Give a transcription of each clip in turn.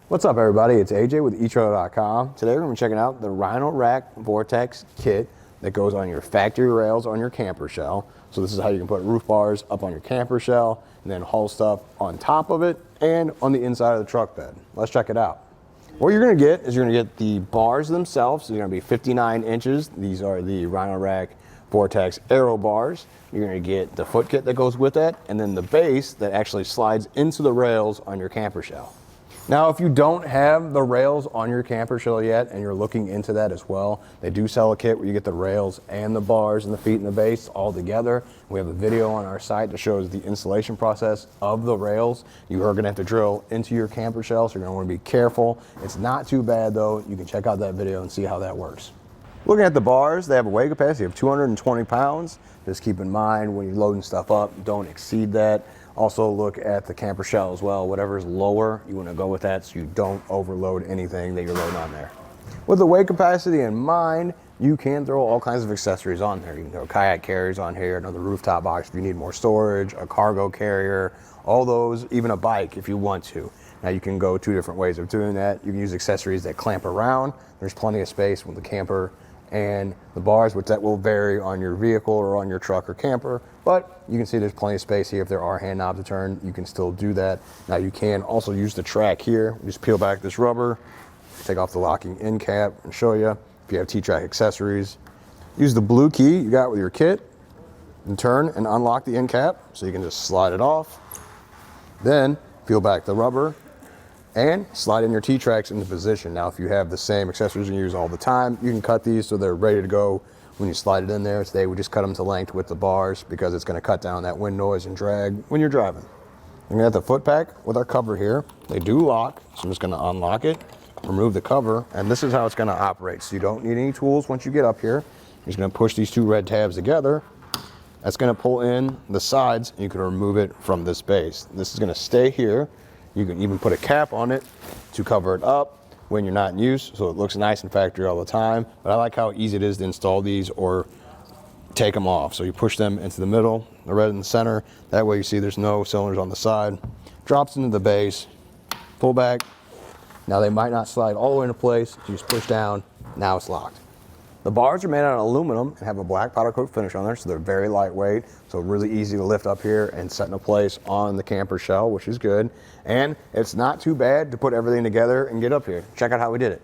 What's up, everybody? It's AJ with etrailer.com. Today we're going to be checking out the Rhino Rack Vortex kit that goes on your factory rails on your camper shell. So this is how you can put roof bars up on your camper shell and then haul stuff on top of it and on the inside of the truck bed. Let's check it out. What you're going to get is you're going to get the bars themselves. So they're going to be 59 inches. These are the Rhino Rack Vortex Arrow bars. You're going to get the foot kit that goes with that, and then the base that actually slides into the rails on your camper shell. Now, if you don't have the rails on your camper shell yet and you're looking into that as well, they do sell a kit where you get the rails and the bars and the feet and the base all together. We have a video on our site that shows the installation process of the rails. You are going to have to drill into your camper shell, so you're going to want to be careful. It's not too bad though. You can check out that video and see how that works. Looking at the bars, they have a weight capacity of 220 pounds. Just keep in mind when you're loading stuff up, don't exceed that. Also look at the camper shell as well. Whatever is lower, you want to go with that so you don't overload anything that you're loading on there. With the weight capacity in mind, you can throw all kinds of accessories on there. You can throw kayak carriers on here, another rooftop box if you need more storage, a cargo carrier, all those, even a bike if you want to. Now you can go two different ways of doing that. You can use accessories that clamp around. There's plenty of space with the camper and the bars, which that will vary on your vehicle or on your truck or camper, but you can see there's plenty of space here. If there are hand knobs to turn, you can still do that. Now you can also use the track here. Just peel back this rubber, take off the locking end cap and show you. If you have T-track accessories, use the blue key you got with your kit and turn and unlock the end cap so you can just slide it off. Then peel back the rubber and slide in your T-tracks into position. Now, if you have the same accessories you use all the time, you can cut these so they're ready to go when you slide it in there. Today, we just cut them to length with the bars because it's gonna cut down that wind noise and drag when you're driving. I'm gonna have the foot pack with our cover here. They do lock, so I'm just gonna unlock it, remove the cover, and this is how it's gonna operate. So you don't need any tools once you get up here. You're just gonna push these two red tabs together. That's gonna pull in the sides, and you can remove it from this base. This is gonna stay here. You can even put a cap on it to cover it up when you're not in use, so it looks nice in factory all the time. But I like how easy it is to install these or take them off. So you push them into the middle, the red in the center. That way you see there's no cylinders on the side. Drops into the base, pull back. Now they might not slide all the way into place. You just push down, now it's locked. The bars are made out of aluminum and have a black powder coat finish on there, so they're very lightweight, so really easy to lift up here and set into place on the camper shell, which is good. And it's not too bad to put everything together and get up here. Check out how we did it.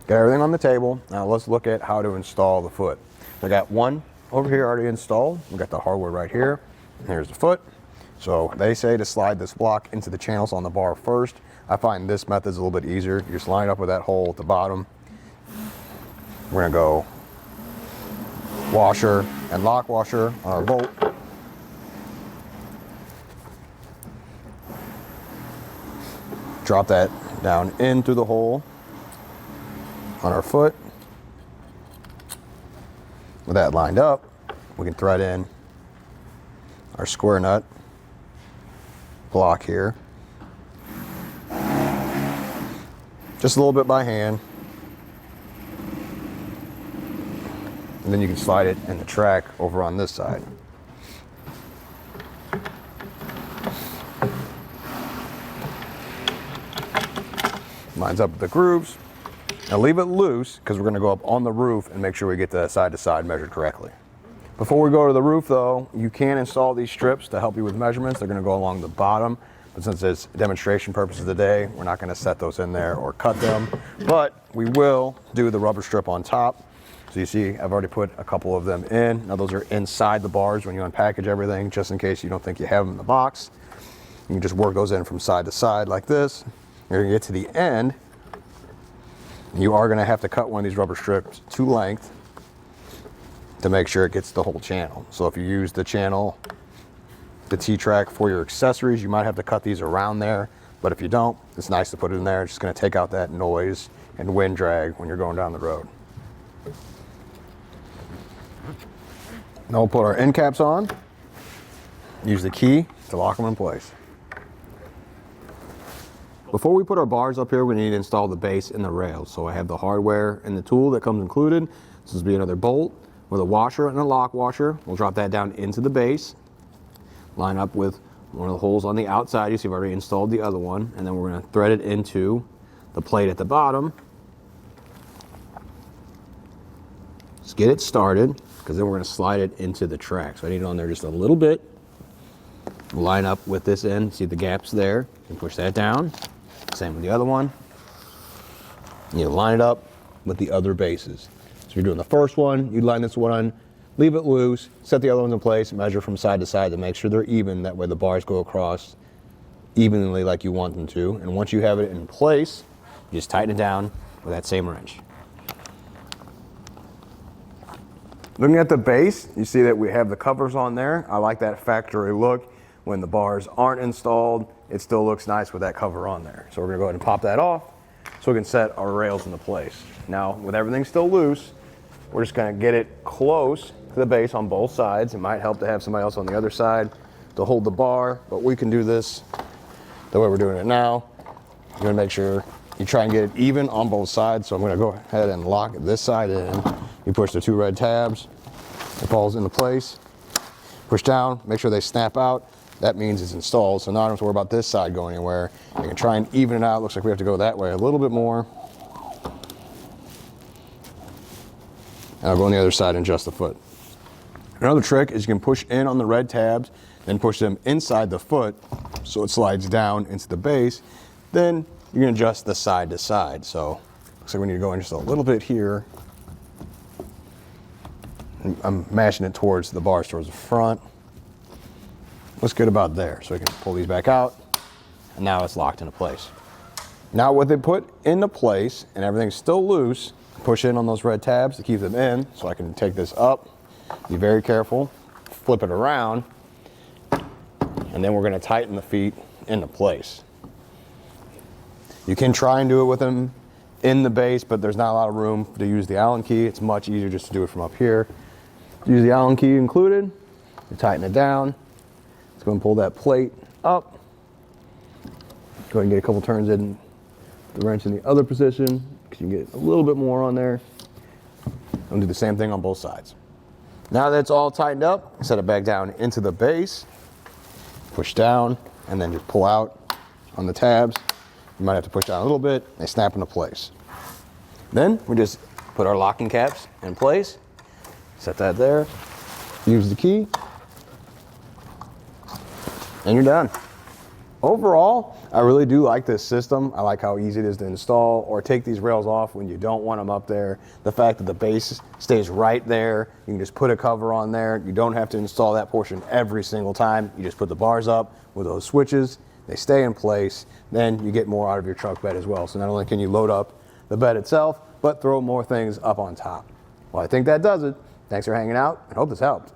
Got everything on the table. Now let's look at how to install the foot. I got one over here already installed. We got the hardware right here. And here's the foot. So they say to slide this block into the channels on the bar first. I find this method is a little bit easier. You just line up with that hole at the bottom. We're gonna go washer and lock washer on our bolt. Drop that down in through the hole on our foot. With that lined up, we can thread in our square nut block here. Just a little bit by hand. And then you can slide it in the track over on this side. Lines up with the grooves. Now leave it loose because we're going to go up on the roof and make sure we get the side to side measured correctly. Before we go to the roof though, you can install these strips to help you with measurements. They're going to go along the bottom. But since it's demonstration purposes today, we're not going to set those in there or cut them. But we will do the rubber strip on top. So you see, I've already put a couple of them in. Now those are inside the bars when you unpackage everything, just in case you don't think you have them in the box. You can just work those in from side to side like this. You're gonna get to the end. You are gonna have to cut one of these rubber strips to length to make sure it gets the whole channel. So if you use the channel, the T-track for your accessories, you might have to cut these around there. But if you don't, it's nice to put it in there. It's just gonna take out that noise and wind drag when you're going down the road. Now we'll put our end caps on, use the key to lock them in place. Before we put our bars up here, we need to install the base and the rails. So I have the hardware and the tool that comes included. This will be another bolt with a washer and a lock washer. We'll drop that down into the base, line up with one of the holes on the outside. You see I've already installed the other one, and then we're gonna thread it into the plate at the bottom. Just get it started, because then we're going to slide it into the track. So I need it on there just a little bit. Line up with this end, see the gaps there, and push that down. Same with the other one. You line it up with the other bases. So you're doing the first one, you line this one on, leave it loose, set the other ones in place, measure from side to side to make sure they're even. That way the bars go across evenly like you want them to. And once you have it in place, you just tighten it down with that same wrench. Looking at the base, you see that we have the covers on there. I like that factory look. When the bars aren't installed, it still looks nice with that cover on there. So we're gonna go ahead and pop that off so we can set our rails into place. Now, with everything still loose, we're just gonna get it close to the base on both sides. It might help to have somebody else on the other side to hold the bar, but we can do this the way we're doing it now. You're gonna make sure you try and get it even on both sides. So I'm gonna go ahead and lock this side in. You push the 2 red tabs, it falls into place. Push down, make sure they snap out. That means it's installed, so now I don't have to worry about this side going anywhere. You can try and even it out. Looks like we have to go that way a little bit more. And I'll go on the other side and adjust the foot. Another trick is you can push in on the red tabs, then push them inside the foot so it slides down into the base. Then you're gonna adjust the side to side. So looks like we need to go in just a little bit here. I'm mashing it towards the bars, towards the front. What's good about there? So we can pull these back out, and now it's locked into place. Now with it put into place and everything's still loose, push in on those red tabs to keep them in. So I can take this up, be very careful, flip it around, and then we're gonna tighten the feet into place. You can try and do it with them in the base, but there's not a lot of room to use the Allen key. It's much easier just to do it from up here. Use the Allen key included, you tighten it down. Let's go and pull that plate up. Go ahead and get a couple turns in the wrench in the other position, because you can get a little bit more on there. And do the same thing on both sides. Now that it's all tightened up, set it back down into the base, push down, and then just pull out on the tabs. You might have to push down a little bit, they snap into place. Then we just put our locking caps in place, set that there, use the key, and you're done. Overall, I really do like this system. I like how easy it is to install or take these rails off when you don't want them up there. The fact that the base stays right there, you can just put a cover on there. You don't have to install that portion every single time. You just put the bars up with those switches, they stay in place, then you get more out of your truck bed as well. So not only can you load up the bed itself, but throw more things up on top. Well, I think that does it. Thanks for hanging out, and hope this helped.